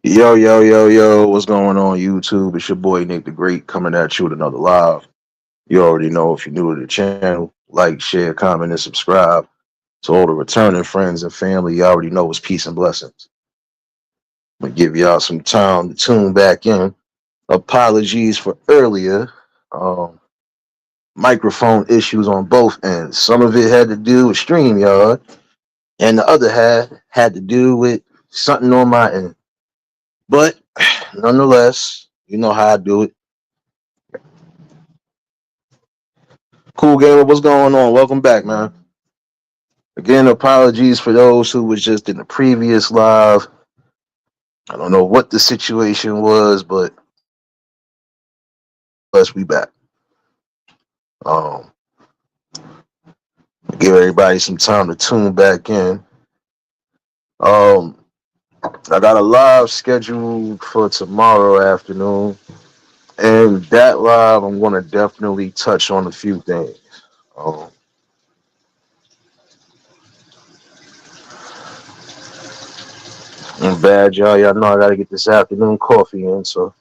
Yo, yo, yo, yo, what's going on YouTube? It's your boy Nick the Great coming at you with another live. You already know if you're new to the channel, like, share, comment, and subscribe. To all the returning friends and family, you already know it's peace and blessings. I'm gonna give y'all some time to tune back in. Apologies for earlier. Um, Microphone issues on both ends. Some of it had to do with StreamYard, and the other half had to do with something on my end. But nonetheless, you know how I do it. Cool gamer, what's going on? Welcome back, man. Again, apologies for those who was just in the previous live. I don't know what the situation was, but let's be back. Um, Give everybody some time to tune back in. Um, I got a live scheduled for tomorrow afternoon, and that live I'm gonna definitely touch on a few things. Um, I'm bad, y'all. Y'all know I gotta get this afternoon coffee in, so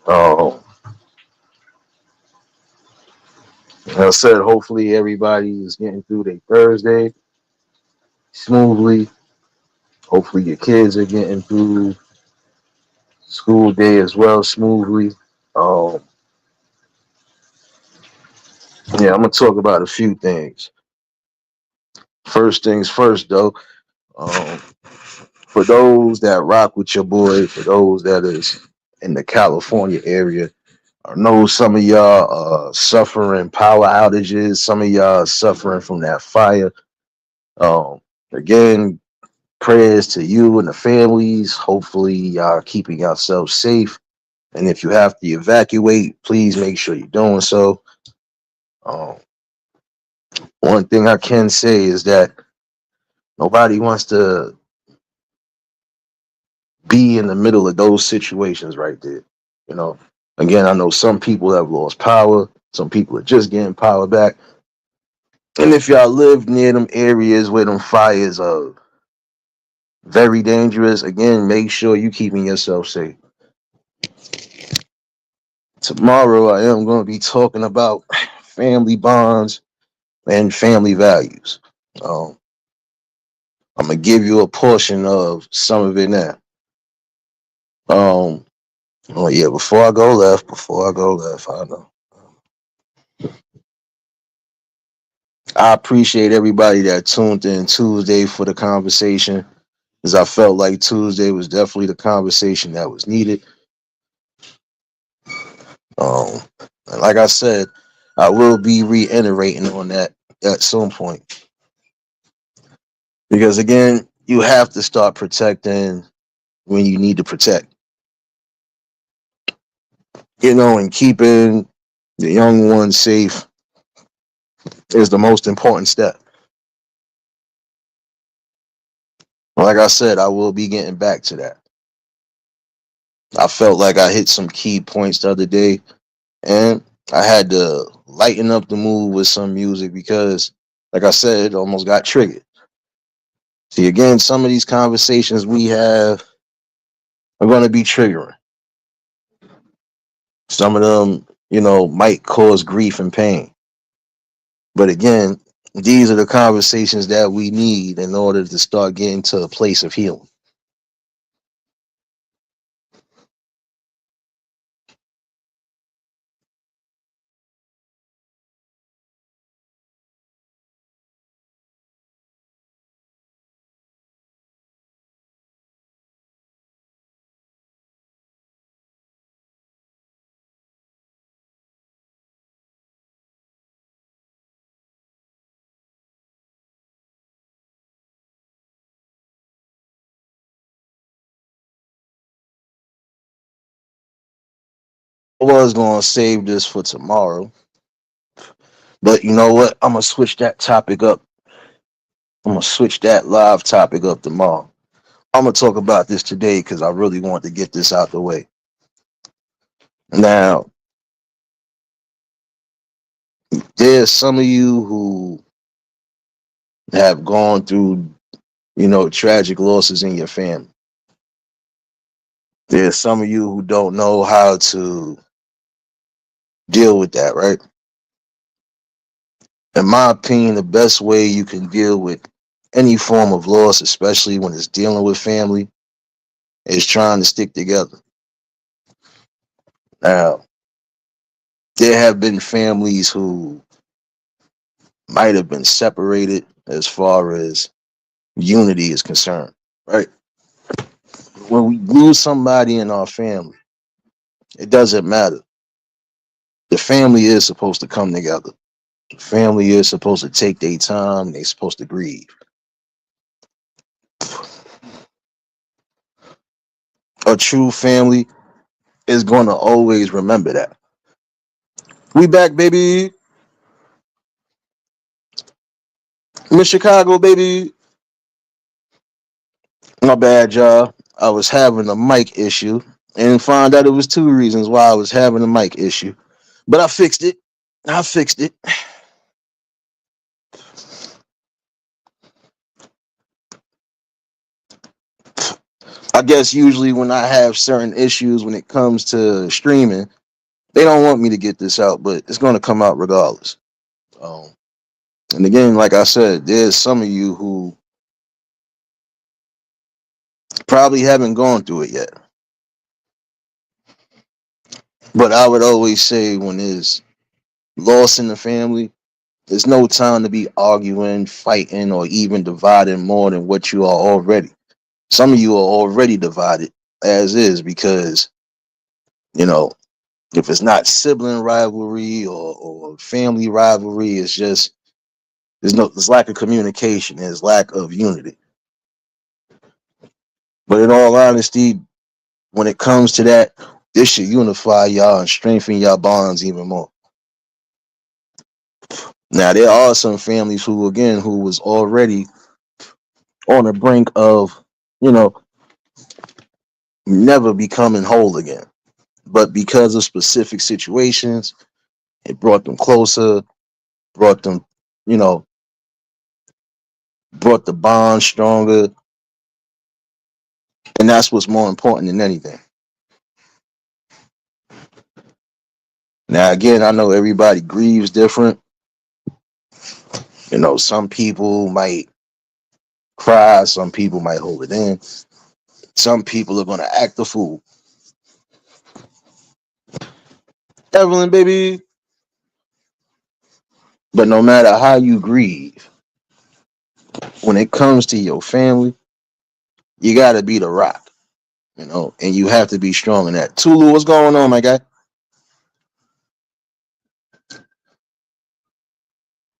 um, like I said, hopefully everybody is getting through their Thursday smoothly. Hopefully your kids are getting through school day as well smoothly. Um, yeah, I'm gonna talk about a few things. First things first, though. For those that rock with your boy, for those that is in the California area, I know some of y'all suffering power outages. Some of y'all suffering from that fire. Um, Again, prayers to you and the families. Hopefully, y'all keeping yourselves safe. And if you have to evacuate, please make sure you're doing so. Um, One thing I can say is that nobody wants to be in the middle of those situations right there. You know, again, I know some people have lost power, some people are just getting power back. And if y'all live near them areas where them fires are very dangerous, again, make sure you keeping yourself safe. Tomorrow, I am going to be talking about family bonds and family values. Um, I'm gonna give you a portion of some of it now. Um, oh yeah, before I go left, I know. I appreciate everybody that tuned in Tuesday for the conversation, because I felt like Tuesday was definitely the conversation that was needed. Um, and like I said, I will be reiterating on that at some point, because again, you have to start protecting when you need to protect, and keeping the young ones safe is the most important step. Like I said, I will be getting back to that. I felt like I hit some key points the other day, and I had to lighten up the mood with some music because, like I said, it almost got triggered. See, again, some of these conversations we have are going to be triggering. Some of them, might cause grief and pain. But again, these are the conversations that we need in order to start getting to a place of healing. I was going to save this for tomorrow, but you know what? I'm going to switch that topic up. I'm going to switch that live topic up tomorrow. I'm going to talk about this today because I really want to get this out the way. Now, there's some of you who have gone through, tragic losses in your family. There's some of you who don't know how to deal with that, right? In my opinion, the best way you can deal with any form of loss, especially when it's dealing with family, is trying to stick together. Now, there have been families who might have been separated as far as unity is concerned, right? When we lose somebody in our family, it doesn't matter. The family is supposed to come together. The family is supposed to take their time. They're supposed to grieve. A true family is going to always remember that. We back, baby. Miss Chicago, baby. My bad, y'all. I was having a mic issue and found out it was two reasons why I was having a mic issue. But I fixed it. I fixed it. I guess usually when I have certain issues when it comes to streaming, they don't want me to get this out, but it's going to come out regardless. Um, and again, like I said, there's some of you who probably haven't gone through it yet. But I would always say when there's loss in the family, there's no time to be arguing, fighting, or even dividing more than what you are already. Some of you are already divided as is because, you know, if it's not sibling rivalry or family rivalry, it's just there's lack of communication, there's lack of unity. But in all honesty, when it comes to that, this should unify y'all and strengthen y'all bonds even more. Now there are some families who again who was already on the brink of, you know, never becoming whole again. But because of specific situations, it brought them closer, brought them, you know, brought the bond stronger. And that's what's more important than anything. Now, again, I know everybody grieves different. You know, some people might cry, some people might hold it in, some people are going to act the fool. Evelyn, baby. But no matter how you grieve, when it comes to your family, you got to be the rock, you know, and you have to be strong in that. Tulu, what's going on, my guy?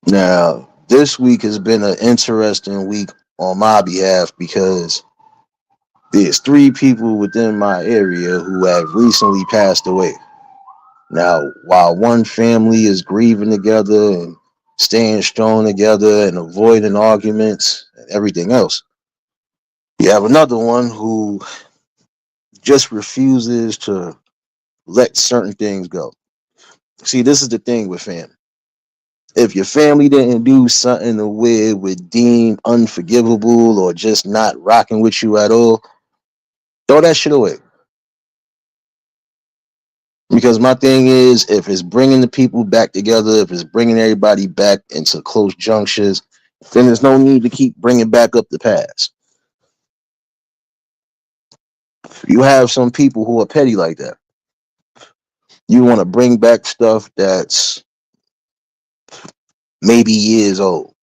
Now, this week has been an interesting week on my behalf because there's three people within my area who have recently passed away. Now, while one family is grieving together and staying strong together and avoiding arguments and everything else, you have another one who just refuses to let certain things go. See, this is the thing with family. If your family didn't do something the way it would deem unforgivable or just not rocking with you at all, throw that shit away. Because my thing is, if it's bringing the people back together, if it's bringing everybody back into close junctures, then there's no need to keep bringing back up the past. You have some people who are petty like that. You want to bring back stuff that's maybe years old.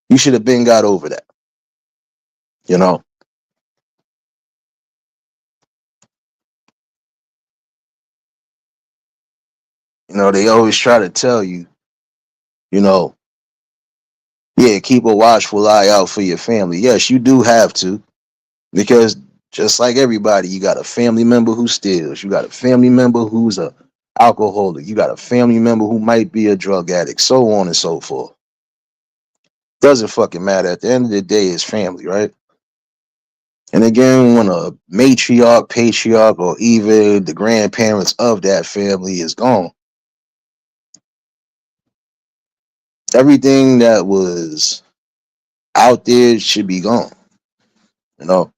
You should have been got over that. You know, they always try to tell you, you know, yeah, keep a watchful eye out for your family. Yes, you do have to, because just like everybody, you got a family member who steals, you got a family member who's a alcoholic, you got a family member who might be a drug addict, so on and so forth. Doesn't fucking matter. At the end of the day, it's family, right? And again, when a matriarch, patriarch, or even the grandparents of that family is gone, everything that was out there should be gone. You know,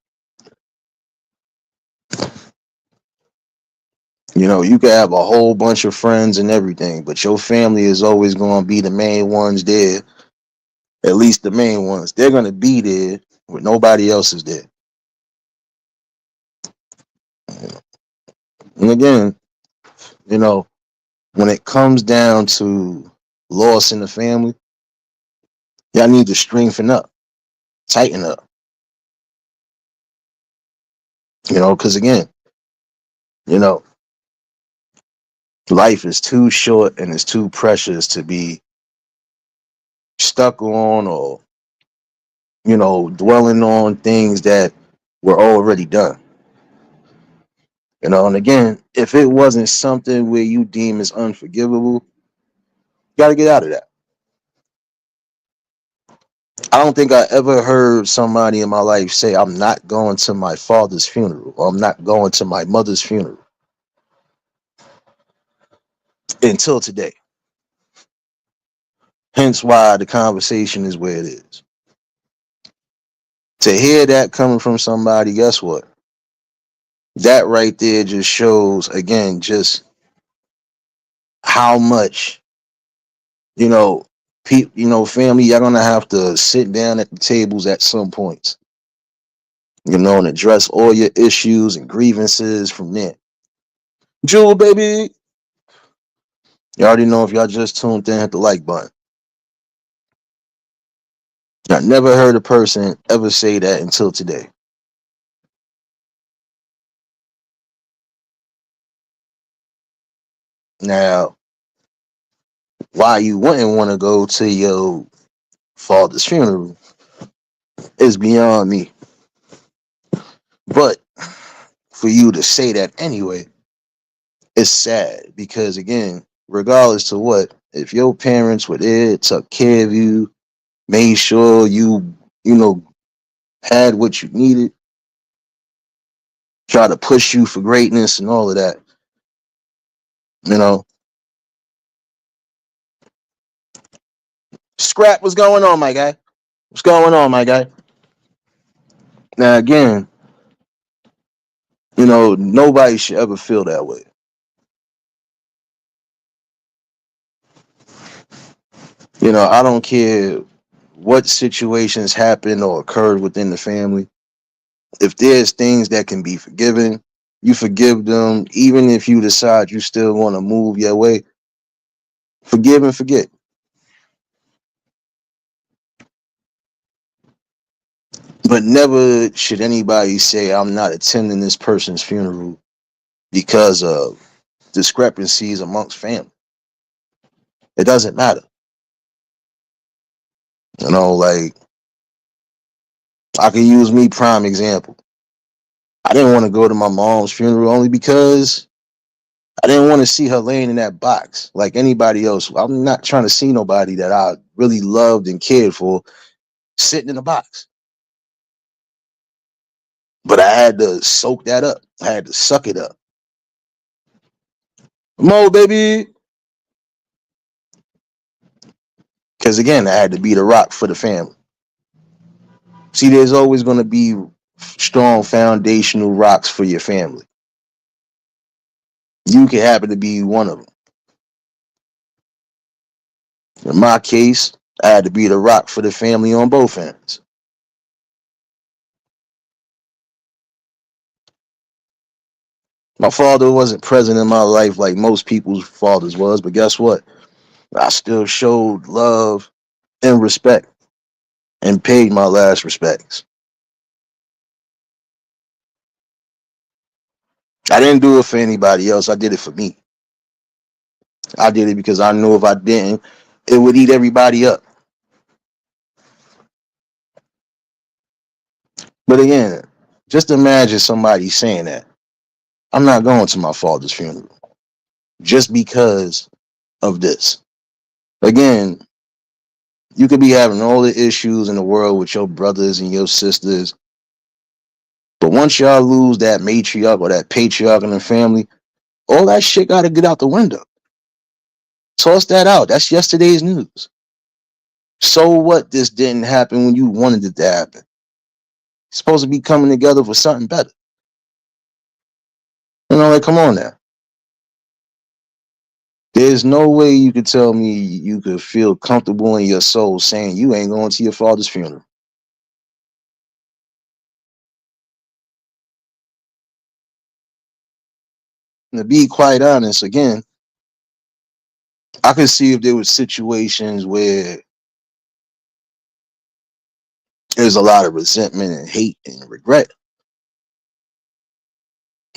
You know, you could have a whole bunch of friends and everything, but your family is always going to be the main ones there. At least the main ones. They're going to be there when nobody else is there. And again, you know, when it comes down to loss in the family, y'all need to strengthen up, tighten up. You know, because again, you know, life is too short and it's too precious to be stuck on or, you know, dwelling on things that were already done. You know, and again, if it wasn't something where you deem as unforgivable, you got to get out of that. I don't think I ever heard somebody in my life say, I'm not going to my father's funeral or I'm not going to my mother's funeral until today. Hence why the conversation is where it is. To hear that coming from somebody, guess what? That right there just shows, again, just how much, you know, family, y'all gonna have to sit down at the tables at some points, you know, and address all your issues and grievances from there. Jewel, baby. You already know if y'all just tuned in, hit the like button. I never heard a person ever say that until today. Now, why you wouldn't want to go to your father's funeral is beyond me. But for you to say that anyway, it's sad because again, regardless to what, if your parents were there, took care of you, made sure you know, had what you needed, try to push you for greatness and all of that, you know. Scrap, what's going on, my guy? What's going on, my guy? Now again, you know, nobody should ever feel that way. You know, I don't care what situations happen or occurred within the family. If there's things that can be forgiven, you forgive them. Even if you decide you still want to move your way, forgive and forget. But never should anybody say, I'm not attending this person's funeral because of discrepancies amongst family. It doesn't matter. You know, like I can use me prime example. I didn't want to go to my mom's funeral only because I didn't want to see her laying in that box like anybody else. I'm not trying to see nobody that I really loved and cared for sitting in a box. But I had to soak that up. I had to suck it up. Mo, baby. Because again, I had to be the rock for the family. See, there's always going to be strong foundational rocks for your family. You can happen to be one of them. In my case, I had to be the rock for the family on both ends. My father wasn't present in my life like most people's fathers was, but guess what? I still showed love and respect and paid my last respects. I didn't do it for anybody else. I did it for me. I did it because I knew if I didn't, it would eat everybody up. But again, just imagine somebody saying that. I'm not going to my father's funeral just because of this. Again, you could be having all the issues in the world with your brothers and your sisters, but once y'all lose that matriarch or that patriarch in the family, all that shit got to get out the window. Toss that out. That's yesterday's news. So what? This didn't happen when you wanted it to happen. It's supposed to be coming together for something better. You know, like come on now. There's no way you could tell me you could feel comfortable in your soul saying you ain't going to your father's funeral. And to be quite honest, again, I could see if there was situations where there's a lot of resentment and hate and regret.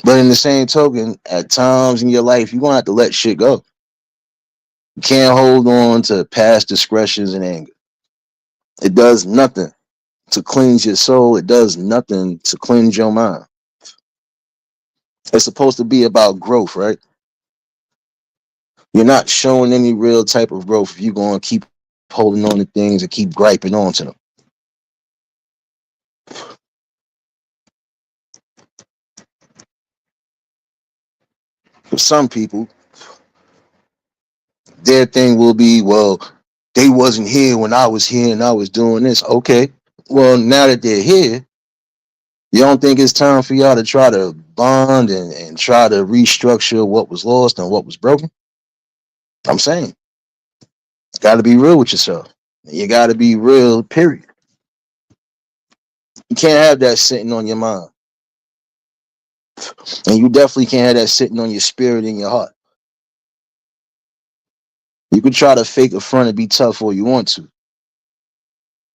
But in the same token, at times in your life, you're gonna have to let shit go. You can't hold on to past discretions and anger. It does nothing to cleanse your soul. It does nothing to cleanse your mind. It's supposed to be about growth, right? You're not showing any real type of growth if you're going to keep holding on to things and keep griping onto them. For some people, their thing will be, well, they wasn't here when I was here and I was doing this. Okay. Well, now that they're here, you don't think it's time for y'all to try to bond and try to restructure what was lost and what was broken? I'm saying, got to be real with yourself. You got to be real, period. You can't have that sitting on your mind. And you definitely can't have that sitting on your spirit and your heart. You can try to fake a front and be tough all you want to.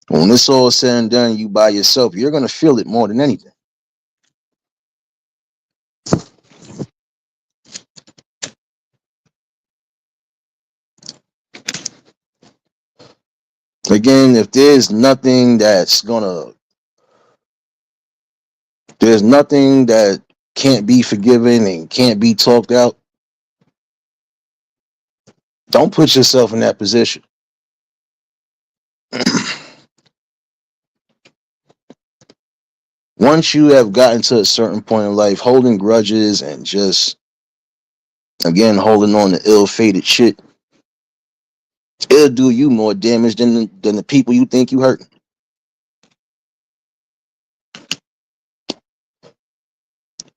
When it's all said and done, you by yourself, you're going to feel it more than anything. Again, if there's nothing that can't be forgiven and can't be talked out, don't put yourself in that position. Once you have gotten to a certain point in life, holding grudges and just, again, holding on to ill-fated shit, it'll do you more damage than the people you think you hurt.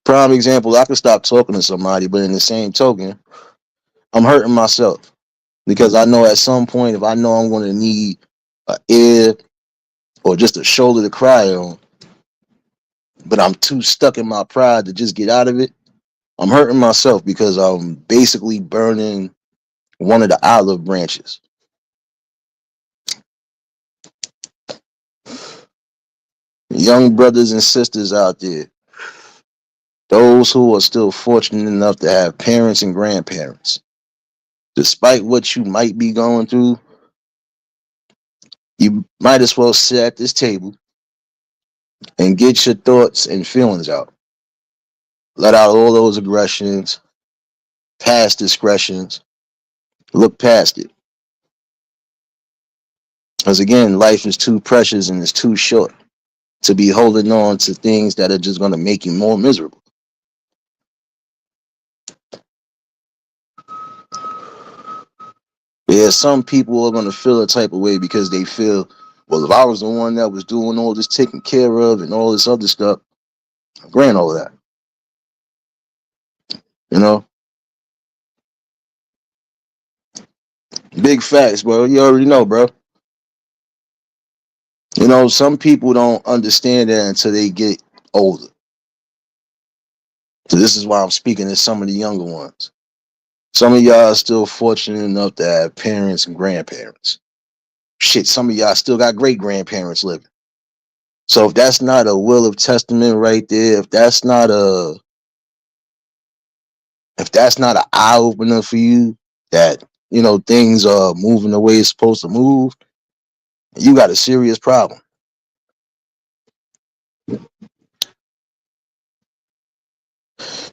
Prime example, I could stop talking to somebody, but in the same token, I'm hurting myself because I know at some point, if I know I'm going to need an ear or just a shoulder to cry on, but I'm too stuck in my pride to just get out of it, I'm hurting myself because I'm basically burning one of the olive branches. Young brothers and sisters out there, those who are still fortunate enough to have parents and grandparents, despite what you might be going through, you might as well sit at this table and get your thoughts and feelings out. Let out all those aggressions, past discretions, look past it. Because again, life is too precious and it's too short to be holding on to things that are just going to make you more miserable. Yeah, some people are going to feel a type of way because they feel, well, if I was the one that was doing all this taking care of and all this other stuff, I grant all of that. You know, big facts, bro. You already know, bro. You know, some people don't understand that until they get older. So this is why I'm speaking to some of the younger ones. Some of y'all are still fortunate enough to have parents and grandparents. Shit, some of y'all still got great grandparents living. So if that's not a will of testament right there, if that's not an eye opener for you, that things are moving the way it's supposed to move, you got a serious problem.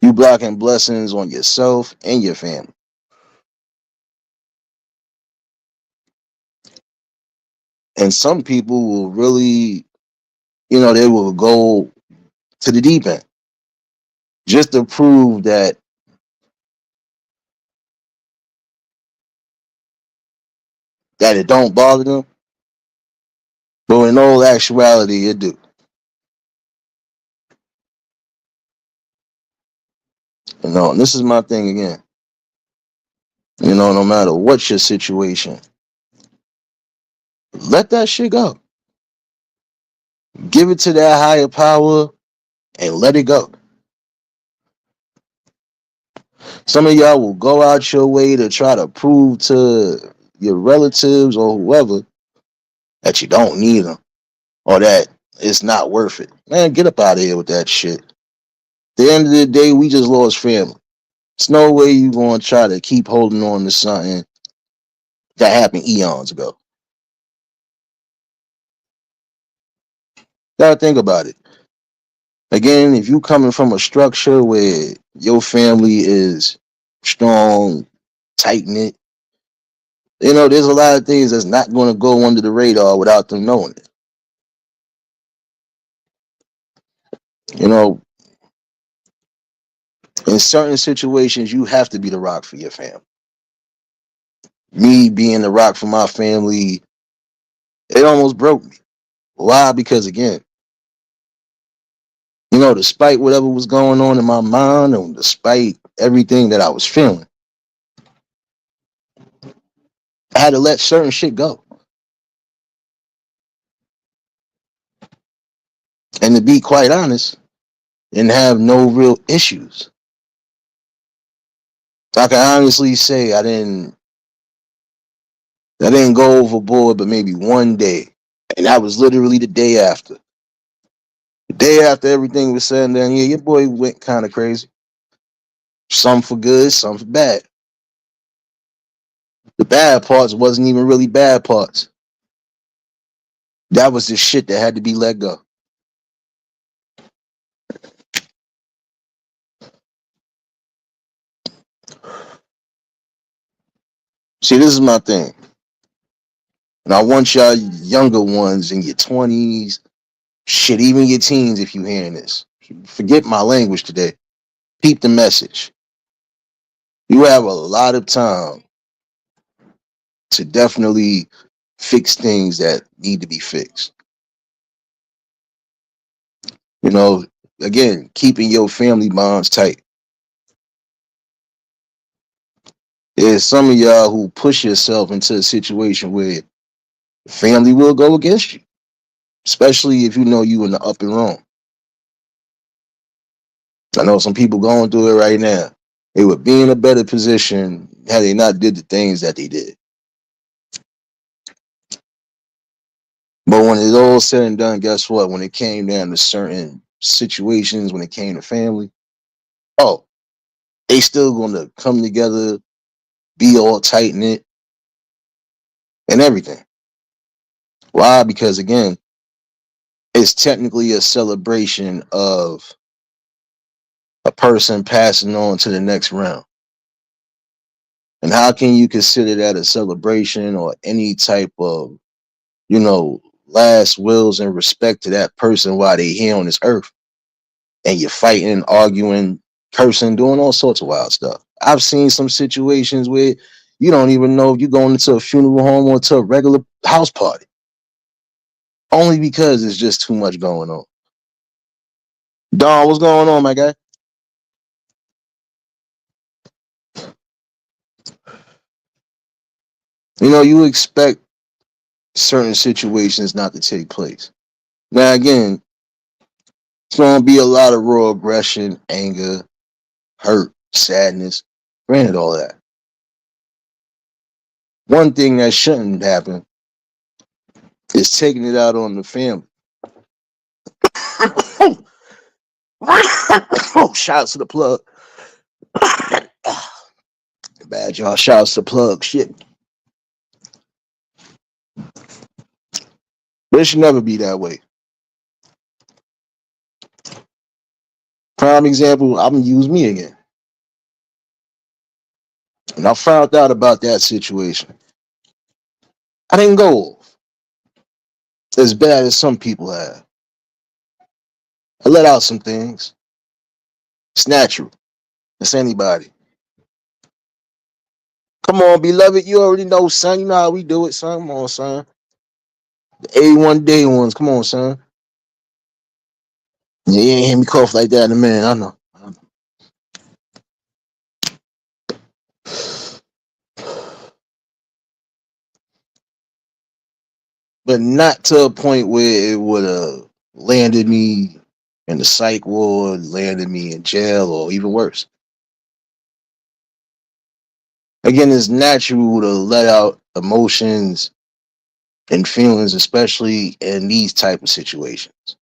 You blocking blessings on yourself and your family. And some people will really, they will go to the deep end just to prove that it don't bother them. But in all actuality, it do. And this is my thing again. No matter what your situation, let that shit go. Give it to that higher power and let it go. Some of y'all will go out your way to try to prove to your relatives or whoever that you don't need them or that it's not worth it. Man, get up out of here with that shit. At the end of the day, we just lost family. There's no way you going to try to keep holding on to something that happened eons ago. Gotta think about it. Again, if you coming from a structure where your family is strong, tight knit, there's a lot of things that's not going to go under the radar without them knowing it. You know, in certain situations, you have to be the rock for your family. Me being the rock for my family, it almost broke me. Why? Because again, despite whatever was going on in my mind and despite everything that I was feeling, I had to let certain shit go. And to be quite honest, didn't have no real issues. I can honestly say I didn't go overboard, but maybe one day. And that was literally the day after. The day after everything was said and done, yeah, your boy went kind of crazy. Some for good, some for bad. The bad parts wasn't even really bad parts. That was the shit that had to be let go. See, this is my thing. And I want y'all younger ones in your 20s, shit, even your teens, if you hearing this. Forget my language today. Peep the message. You have a lot of time to definitely fix things that need to be fixed. You know, again, keeping your family bonds tight. There's some of y'all who push yourself into a situation where family will go against you, especially if you know you in the up and wrong. I know some people going through it right now. They would be in a better position had they not did the things that they did. But when it's all said and done, guess what? When it came down to certain situations, when it came to family, oh, they still gonna come together, be all tight knit and everything. Why? Because again, it's technically a celebration of a person passing on to the next round. And how can you consider that a celebration or any type of, last wills and respect to that person while they here on this earth? And you're fighting, arguing, cursing, doing all sorts of wild stuff. I've seen some situations where you don't even know if you're going into a funeral home or to a regular house party. Only because it's just too much going on. Don, what's going on, my guy? You expect certain situations not to take place. Now, again, it's going to be a lot of raw aggression, anger, hurt, sadness. Granted, all that. One thing that shouldn't happen is taking it out on the family. Oh, shouts to the plug. Bad, y'all. Shouts to plug. Shit. But it should never be that way. Prime example, I'm going to use me again. And I found out about that situation. I didn't go as bad as some people have. I let out some things. It's natural. It's anybody. Come on, beloved. You already know, son. You know how we do it, son. Come on, son. The A1 day ones. Come on, son. Yeah, you ain't hear me cough like that in a minute. I know. but not to a point where it would have landed me in the psych ward, landed me in jail, or even worse. Again, it's natural to let out emotions and feelings, especially in these type of situations.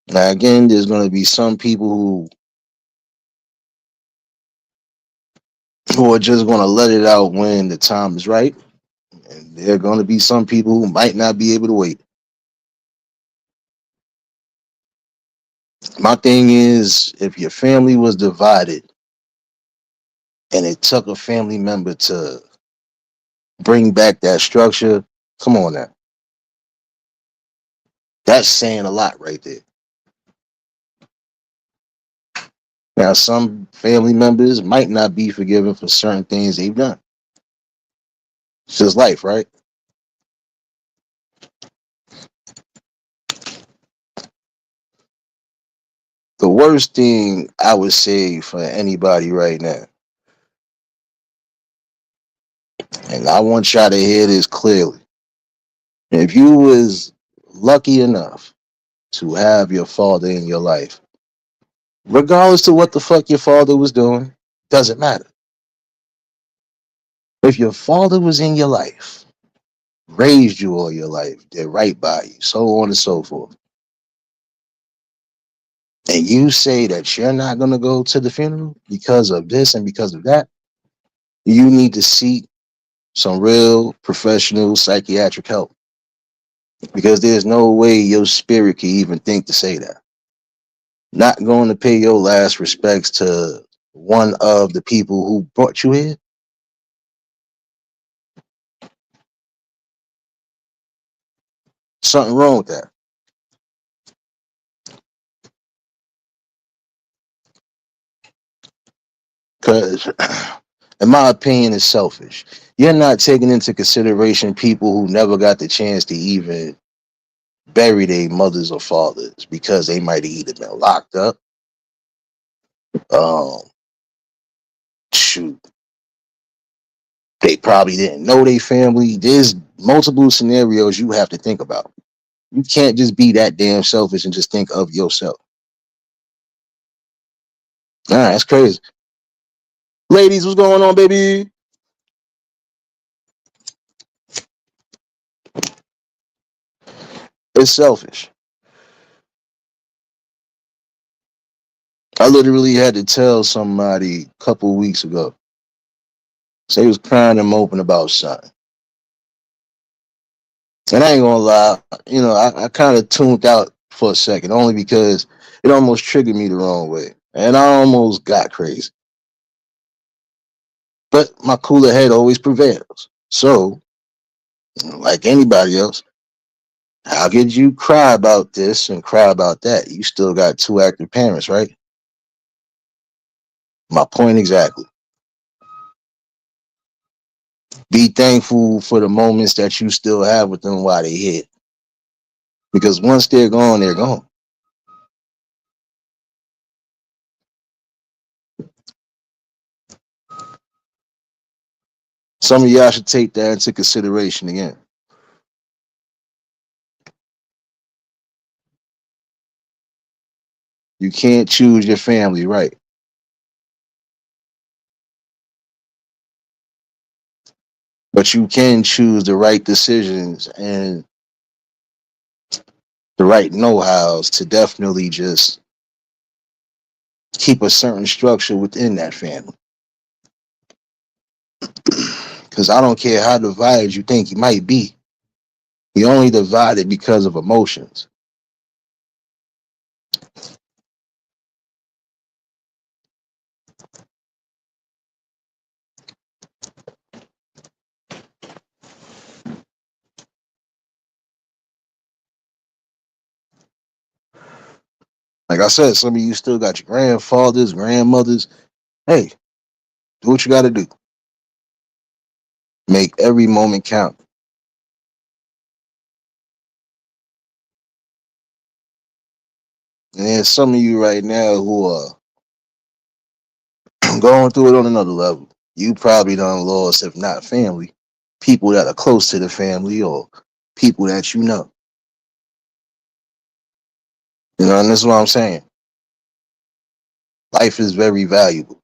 Now, again, there's going to be some people who are just going to let it out when the time is right, and there are going to be some people who might not be able to wait. My thing is, if your family was divided and it took a family member to bring back that structure, come on now. That's saying a lot right there. Now, some family members might not be forgiven for certain things they've done. It's just life, right? The worst thing I would say for anybody right now, and I want y'all to hear this clearly. If you was lucky enough to have your father in your life, regardless to what the fuck your father was doing, doesn't matter. If your father was in your life, raised you all your life, did right by you, so on and so forth, and you say that you're not going to go to the funeral because of this and because of that, you need to seek some real professional psychiatric help, because there's no way your spirit can even think to say that. Not going to pay your last respects to one of the people who brought you here. Something wrong with that. Because, in my opinion, it's selfish. You're not taking into consideration people who never got the chance to even bury their mothers or fathers because they might have either been locked up. Um, shoot, they probably didn't know their family. There's multiple scenarios you have to think about. You can't just be that damn selfish and just think of yourself. That's crazy. Ladies, what's going on, baby? It's selfish. I literally had to tell somebody a couple weeks ago. Say he was crying and moping about something. And I ain't gonna lie, I kind of tuned out for a second, only because it almost triggered me the wrong way. And I almost got crazy. But my cooler head always prevails. So, like anybody else, how could you cry about this and cry about that? You still got two active parents, right? My point exactly. Be thankful for the moments that you still have with them while they hit. Because once they're gone, they're gone. Some of y'all should take that into consideration again. You can't choose your family, right? But you can choose the right decisions and the right know-hows to definitely just keep a certain structure within that family. Because I don't care how divided you think you might be. You're only divided because of emotions. Like I said, some of you still got your grandfathers, grandmothers. Hey, do what you got to do. Make every moment count. And there's some of you right now who are going through it on another level. You probably done lost, if not family, people that are close to the family or people that you know. You know, and this is what I'm saying. Life is very valuable.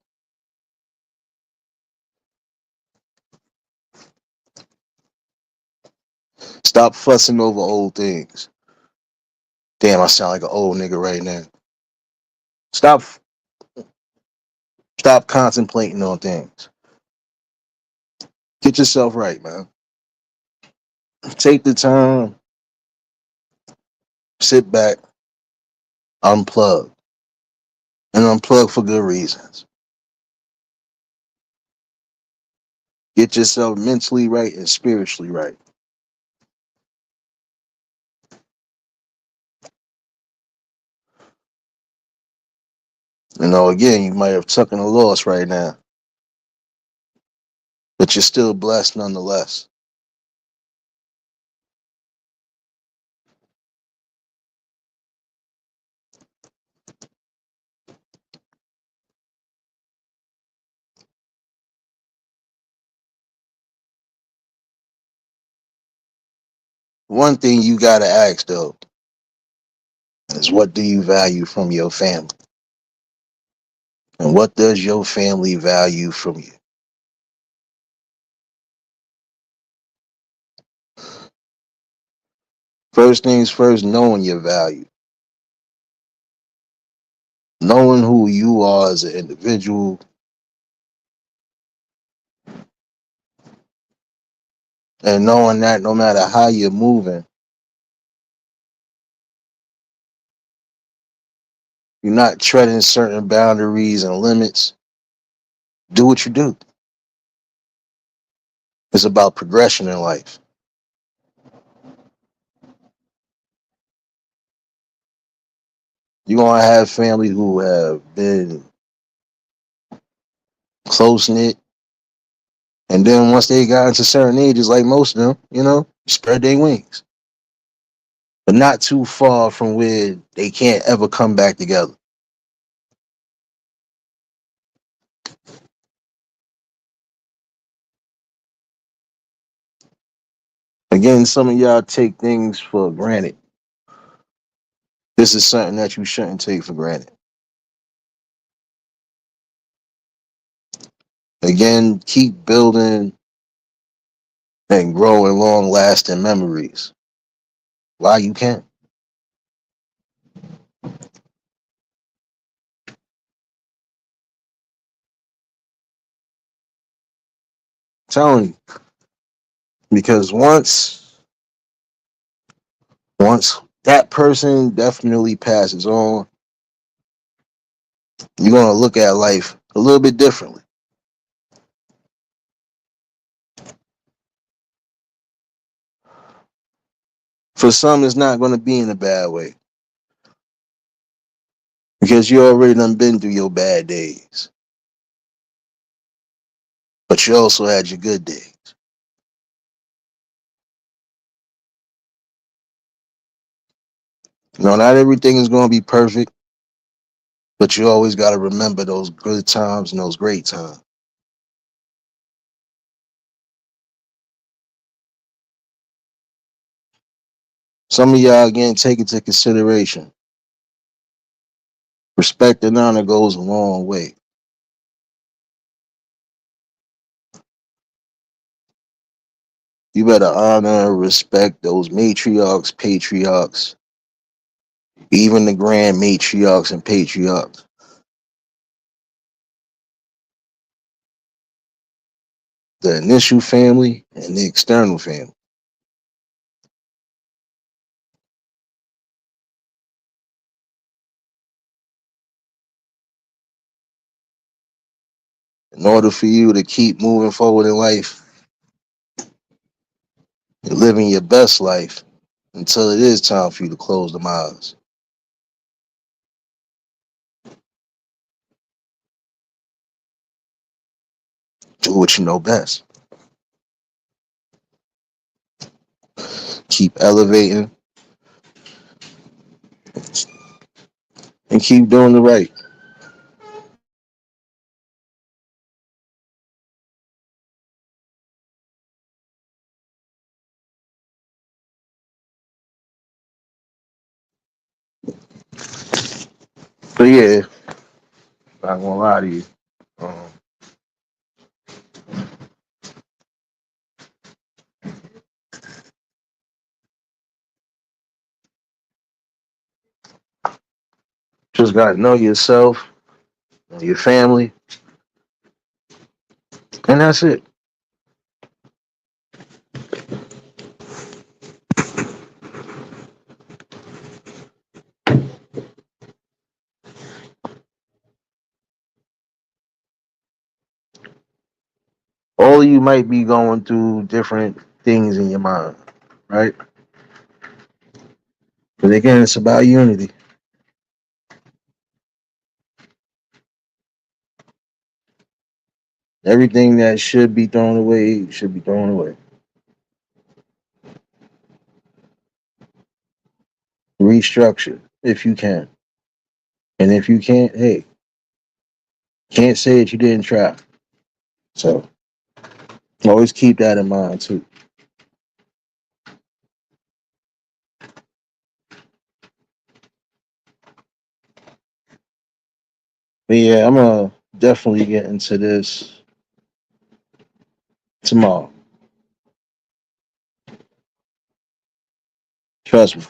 Stop fussing over old things. Damn, I sound like an old nigga right now. Stop stop contemplating on things. Get yourself right, man. Take the time, sit back, unplug. And unplug for good reasons. Get yourself mentally right and spiritually right. You know, again, you might have taken a loss right now, but you're still blessed nonetheless. One thing you gotta ask though is what do you value from your family? And what does your family value from you? First things first, knowing your value. Knowing who you are as an individual and knowing that no matter how you're moving, you're not treading certain boundaries and limits. Do what you do. It's about progression in life. You're gonna have family who have been close knit, and then once they got into certain ages, like most of them, you know, spread their wings, but not too far from where they can't ever come back together. Again, some of y'all take things for granted. This is something that you shouldn't take for granted. Again, keep building and growing long lasting memories while you can. I'm telling you, because once that person definitely passes on, you're gonna look at life a little bit differently. For some, it's not gonna be in a bad way because you already done been through your bad days, but you also had your good days. You know, not everything is gonna be perfect, but you always gotta remember those good times and those great times. Some of y'all again take into consideration. Respect and honor goes a long way. You better honor and respect those matriarchs, patriarchs, even the grand matriarchs and patriarchs, the initial family and the external family. In order for you to keep moving forward in life and living your best life until it is time for you to close them eyes. Do what you know best. Keep elevating and keep doing the right. But yeah, not gonna lie to you. Um, just gotta know yourself, know your family, and that's it. All of you might be going through different things in your mind, right? But again, it's about unity. Everything that should be thrown away should be thrown away. Restructure if you can. And if you can't, hey, can't say that you didn't try. So always keep that in mind too. But yeah, I'm gonna definitely get into this tomorrow. Trust me.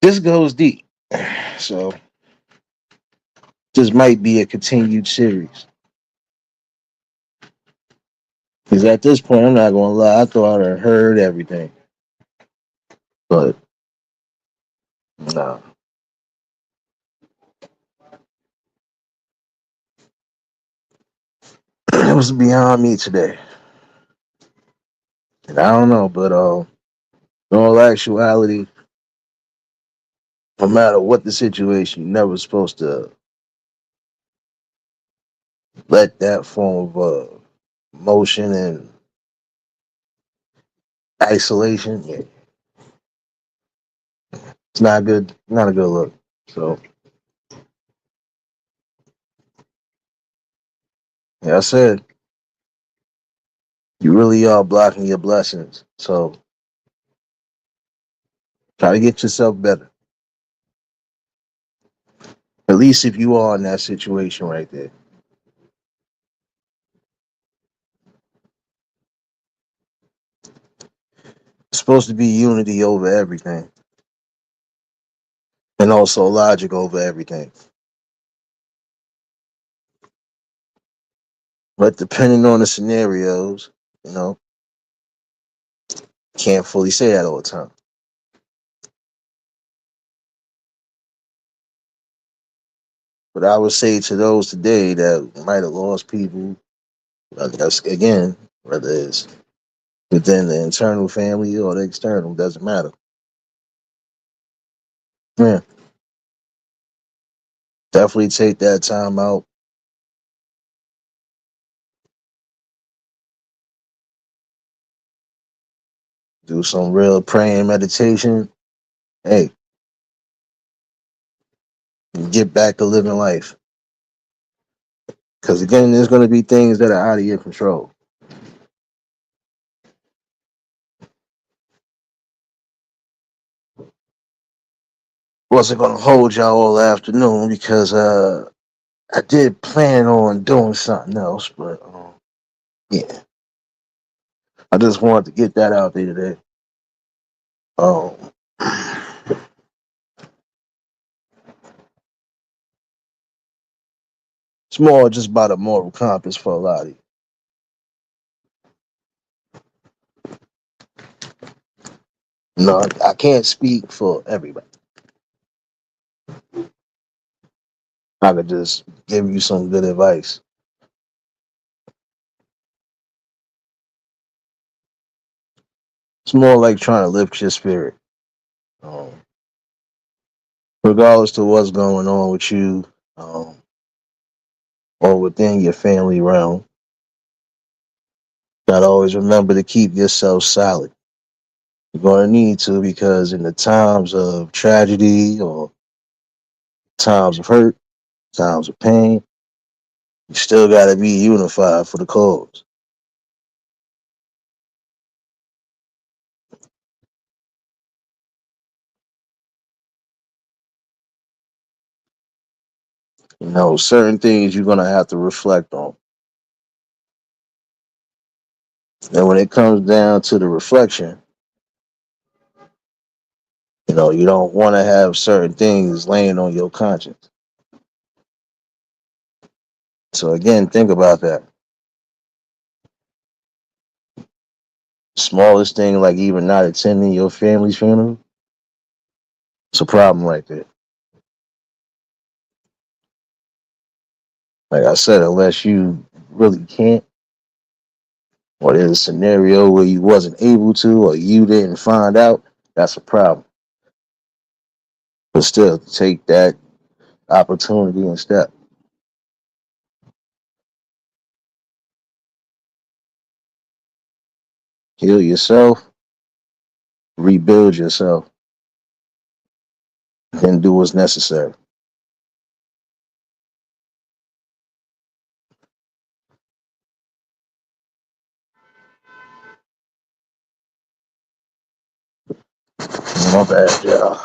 This goes deep. So this might be a continued series. Because at this point, I'm not gonna lie, I thought I heard everything. But nah. It was beyond me today. And I don't know, but in all actuality, no matter what the situation, you're never supposed to let that form of emotion and isolation. Yeah, it's not good. Not a good look. So, yeah, I said you really are blocking your blessings. So, try to get yourself better. At least if you are in that situation right there. It's supposed to be unity over everything, and also logic over everything. But depending on the scenarios, you know, can't fully say that all the time. But I would say to those today that might have lost people, that's again, whether it's within the internal family or the external, doesn't matter. Yeah, definitely take that time out. Do some real praying meditation. Hey, get back to living life. Because again, there's going to be things that are out of your control. Wasn't going to hold y'all all afternoon because I did plan on doing something else, but yeah, I just wanted to get that out there today. Um, it's more just about a moral compass for a lot of you. No, I can't speak for everybody. I could just give you some good advice. It's more like trying to lift your spirit, um, regardless to what's going on with you um, or within your family realm. Gotta always remember to keep yourself solid. You're gonna need to because in the times of tragedy or times of hurt, times of pain, you still gotta be unified for the cause. Certain things you're gonna have to reflect on. And when it comes down to the reflection, you don't want to have certain things laying on your conscience. So again, think about that. Smallest thing, like even not attending your family's funeral, it's a problem right there. Like I said, unless you really can't, or there's a scenario where you wasn't able to, or you didn't find out, that's a problem. But still, take that opportunity and step. Heal yourself, rebuild yourself, and do what's necessary. My bad, y'all.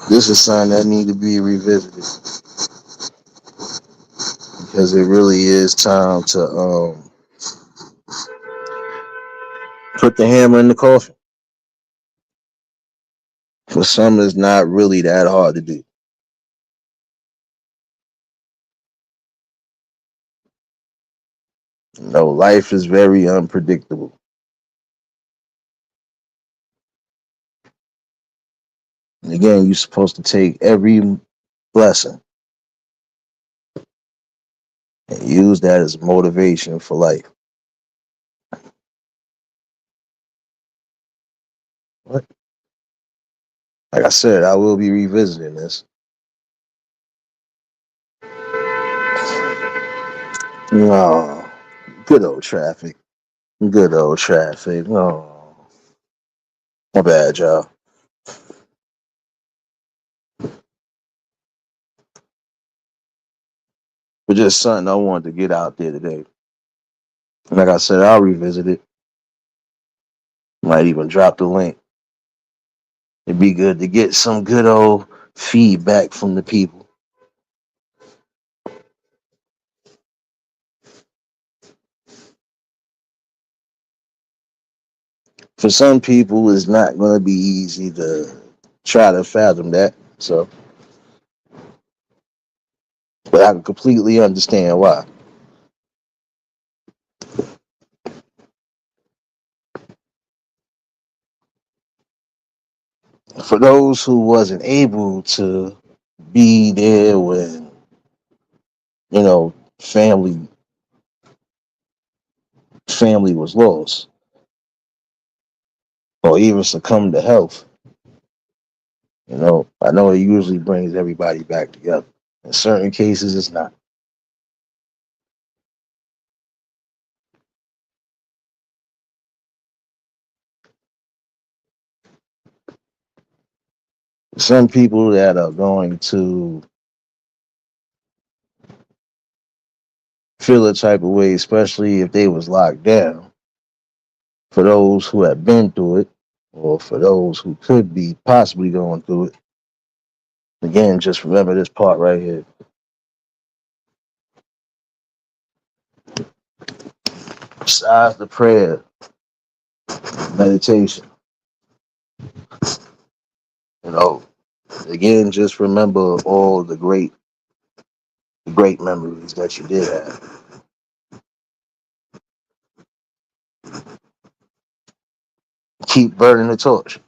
This is something that need to be revisited because it really is time to put the hammer in the coffin. For some, it's not really that hard to do. Life is very unpredictable. And again, you're supposed to take every blessing and use that as motivation for life. What? Like I said, I will be revisiting this. Oh, good old traffic. Good old traffic. Oh, my bad, y'all. But just something I wanted to get out there today. Like I said, I'll revisit it. Might even drop the link. It'd be good to get some good old feedback from the people. For some people, it's not going to be easy to try to fathom that. So, but I can completely understand why. For those who wasn't able to be there when family family was lost, or even succumbed to health, I know it usually brings everybody back together. In certain cases, it's not. Some people that are going to feel a type of way, especially if they was locked down. For those who have been through it, or for those who could be possibly going through it, again, just remember this part right here. Besides the prayer, meditation, you know, again, just remember all the great memories that you did have. Keep burning the torch,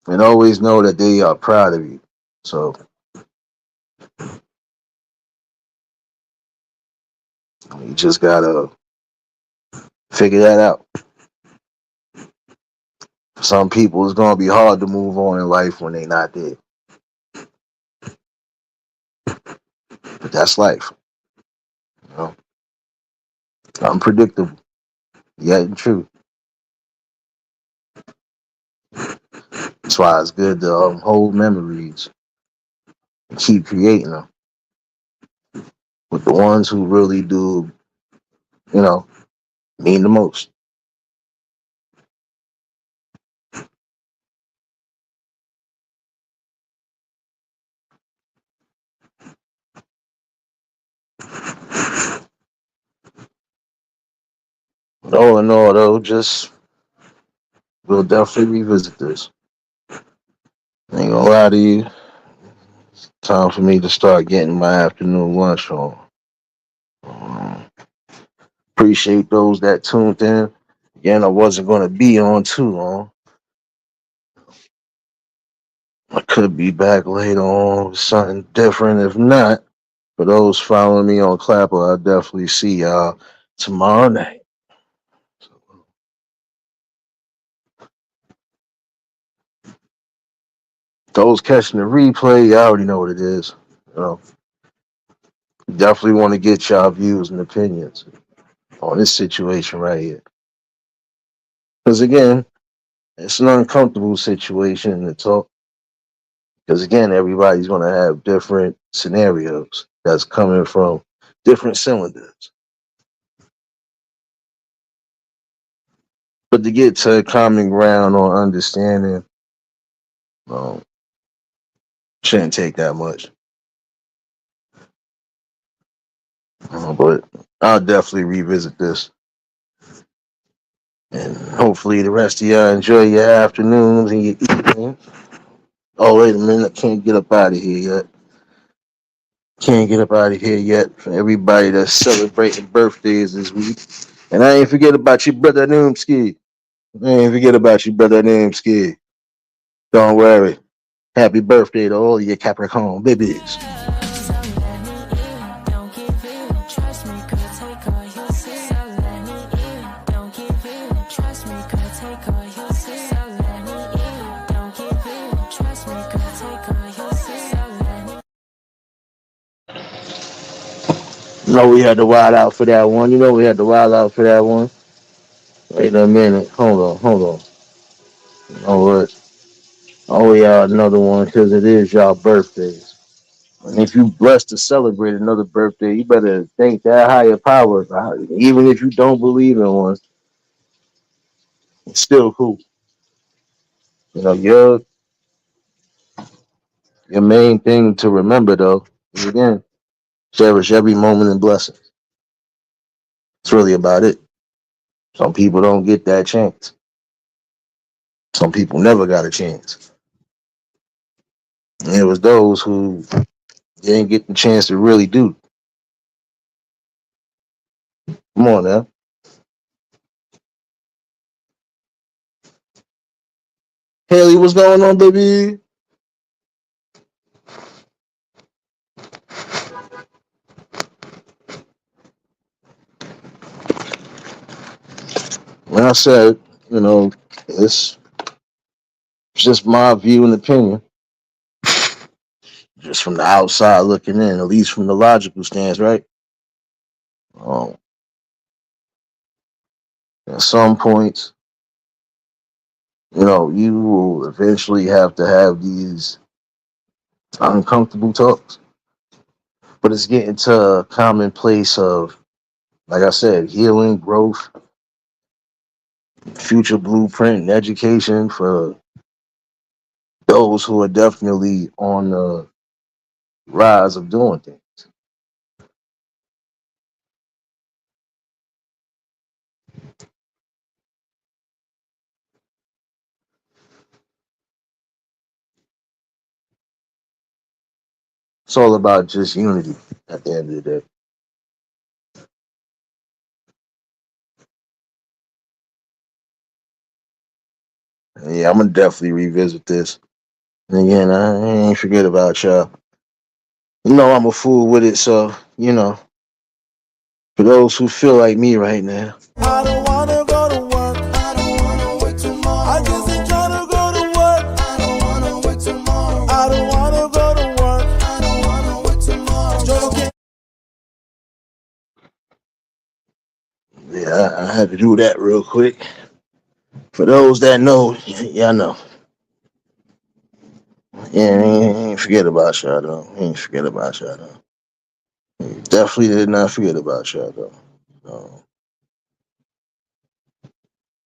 and always know that they are proud of you. So you just gotta figure that out. For some people, it's gonna be hard to move on in life when they're not there, but that's life. You know, unpredictable, yet true. That's why it's good to hold memories and keep creating them with the ones who really do, you know, mean the most. All in all, though, just we'll definitely revisit this. Ain't gonna lie to you. Time for me to start getting my afternoon lunch on. Um, Appreciate those that tuned in. Again, I wasn't gonna be on too long. I could be back later on with something different. If not, for those following me on Clapper, I'll definitely see y'all tomorrow night. Those catching the replay, you already know what it is. You know, definitely want to get y'all views and opinions on this situation right here. Because again, it's an uncomfortable situation to talk. Because again, everybody's going to have different scenarios that's coming from different cylinders. But to get to a common ground on understanding, um, shouldn't take that much. But I'll definitely revisit this. And hopefully the rest of y'all enjoy your afternoons and your evening. Oh, wait a minute. I can't get up out of here yet. Can't get up out of here yet. For everybody that's celebrating birthdays this week. And I ain't forget about your brother Noomski. I ain't forget about your brother Noomski. Don't worry. Happy birthday to all your Capricorn babies. You know we had to wild out for that one. You know we had to wild out for that one. Wait a minute. Hold on. Oh, what? Oh, yeah, another one because it is y'all birthdays. And if you blessed to celebrate another birthday, you better thank that higher power. Even if you don't believe in one, it's still cool. You know, your main thing to remember though is again, cherish every moment and blessing. It's really about it. Some people don't get that chance. Some people never got a chance. And it was those who didn't get the chance to really do. Come on now. Haley, what's going on, baby? When I said, you know, it's just my view and opinion, just from the outside looking in, at least from the logical stance, right? Um, at some points, you will eventually have to have these uncomfortable talks, but it's getting to a common place of, like I said, healing, growth, future blueprint, and education for those who are definitely on the rise of doing things. It's all about just unity at the end of the day. And yeah, I'm gonna definitely revisit this. And again, I ain't forget about y'all. I'm a fool with it, so for those who feel like me right now. I don't wanna go to work. I don't wanna wait tomorrow. I just ain't tryna go to work. I don't wanna wait tomorrow. I don't wanna go to work. I don't wanna wait tomorrow. Yeah, I had to do that real quick. For those that know, y'all know. Yeah, ain't forget about y'all though. Ain't forget about y'all though. Definitely did not forget about y'all though. So,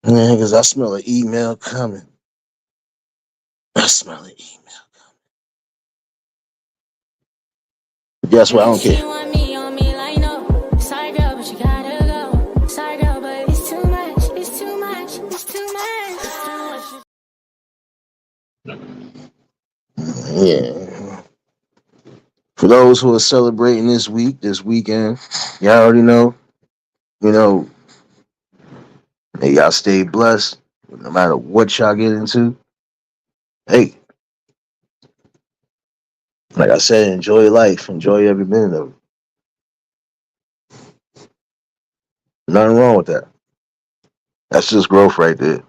yeah, because I smell an email coming. I smell an email. Guess what? I don't care. but you gotta go. Sorry, girl, but it's too much. It's too much. It's too much. Yeah. For those who are celebrating this weekend, y'all already know, you know, hey, y'all stay blessed. No matter what y'all get into. Hey, like I said, enjoy life. Enjoy every minute of it. Nothing wrong with that. That's just growth right there.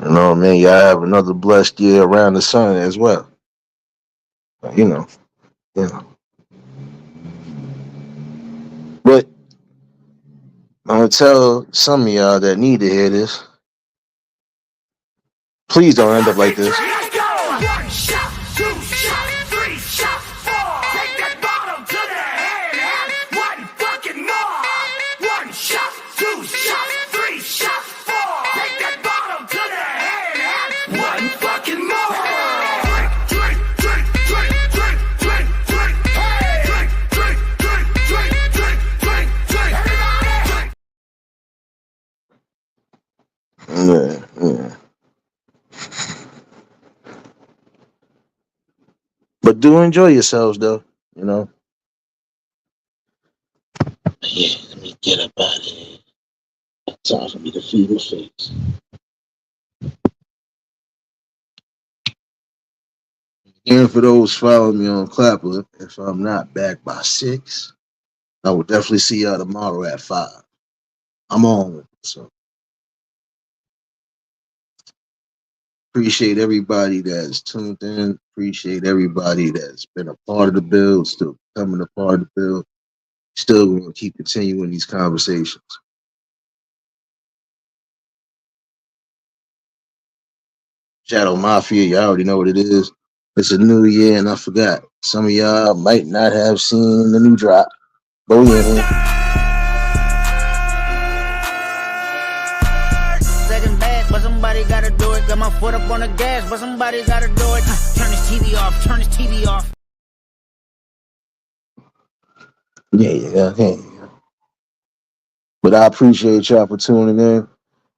You know what I mean? Y'all have another blessed year around the sun as well. You know, you know. But I'm gonna tell some of y'all that need to hear this. Please don't end up like this. Let's go! One shot, two shot, three shot, four. Take that bottle to the head and one fucking more. One shot, two shot, three shot, four. Take that bottle to the head and one fucking more. Drink, drink, drink, drink, drink, drink, drink. Hey! Drink, drink, drink, drink, drink, drink, drink. Everybody! Yeah. But do enjoy yourselves though, you know. Yeah, let me get up out of here. Time for me to feed my face. And for those following me on Clapper, if I'm not back by 6, I will definitely see y'all tomorrow at 5. I'm on. So appreciate everybody that's tuned in. Appreciate everybody that's been a part of the build, still becoming a part of the build. Still going to keep continuing these conversations. Shadow Mafia, y'all already know what it is. It's a new year, and I forgot. Some of y'all might not have seen the new drop. But we in here. Second bad, but somebody gotta do it. Got my foot up on the gas, but somebody gotta do it. Turn this TV off, turn this TV off. Yeah. But I appreciate y'all for tuning in.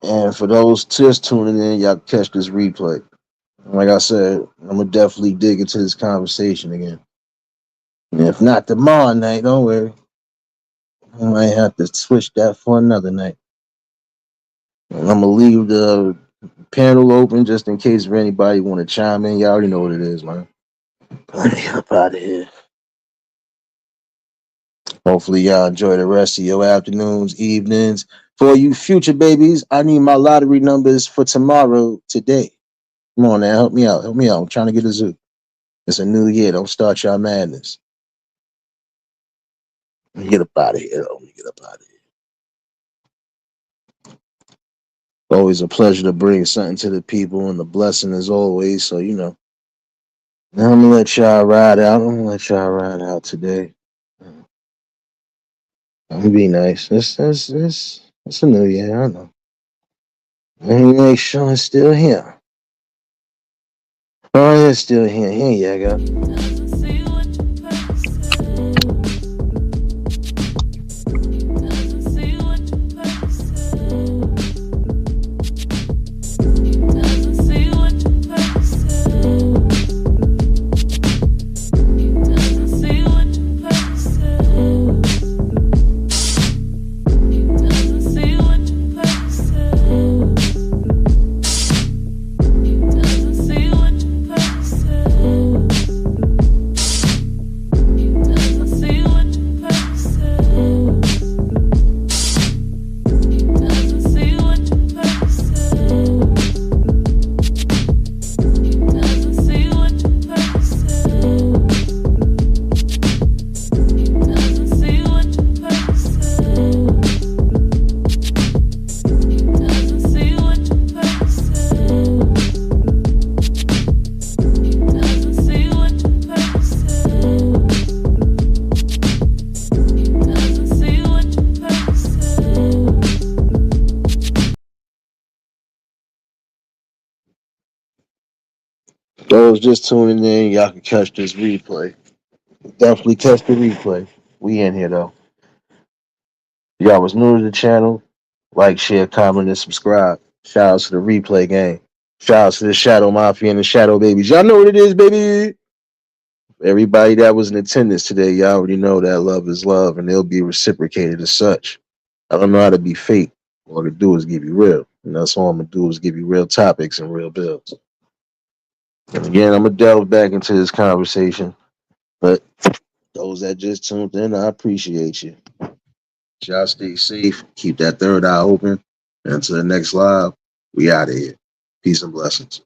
And for those just tuning in, y'all catch this replay. Like I said, I'm gonna definitely dig into this conversation again. And if not tomorrow night, don't worry. I might have to switch that for another night. And I'm gonna leave the panel open just in case if anybody want to chime in. Y'all already know what it is, man. Let me up out of here. Hopefully y'all enjoy the rest of your afternoons, evenings. For you future babies, I need my lottery numbers for tomorrow, today. Come on now, help me out. Help me out. I'm trying to get a zoo. It's a new year. Don't start y'all madness. Let me get up out of here. Let me get up out of here. Always a pleasure to bring something to the people and the blessing as always. So, you know. Now I'm gonna let y'all ride out. I'm gonna let y'all ride out today. I'm gonna be nice. It's a new year, I know. Let me make sure it's still here. Oh, it's still here. Here you go. Those just tuning in, y'all can catch this replay. Definitely catch the replay. We in here though. Y'all was new to the channel. Like, share, comment, and subscribe. Shout out to the replay game. Shout out to the Shadow Mafia and the Shadow Babies. Y'all know what it is, baby. Everybody that was in attendance today, y'all already know that love is love and they'll be reciprocated as such. I don't know how to be fake. All I can do is give you real. And that's all I'm gonna do is give you real topics and real bills. And again, I'm gonna delve back into this conversation. But those that just tuned in, I appreciate you. Y'all stay safe. Keep that third eye open. And until the next live, we out of here. Peace and blessings.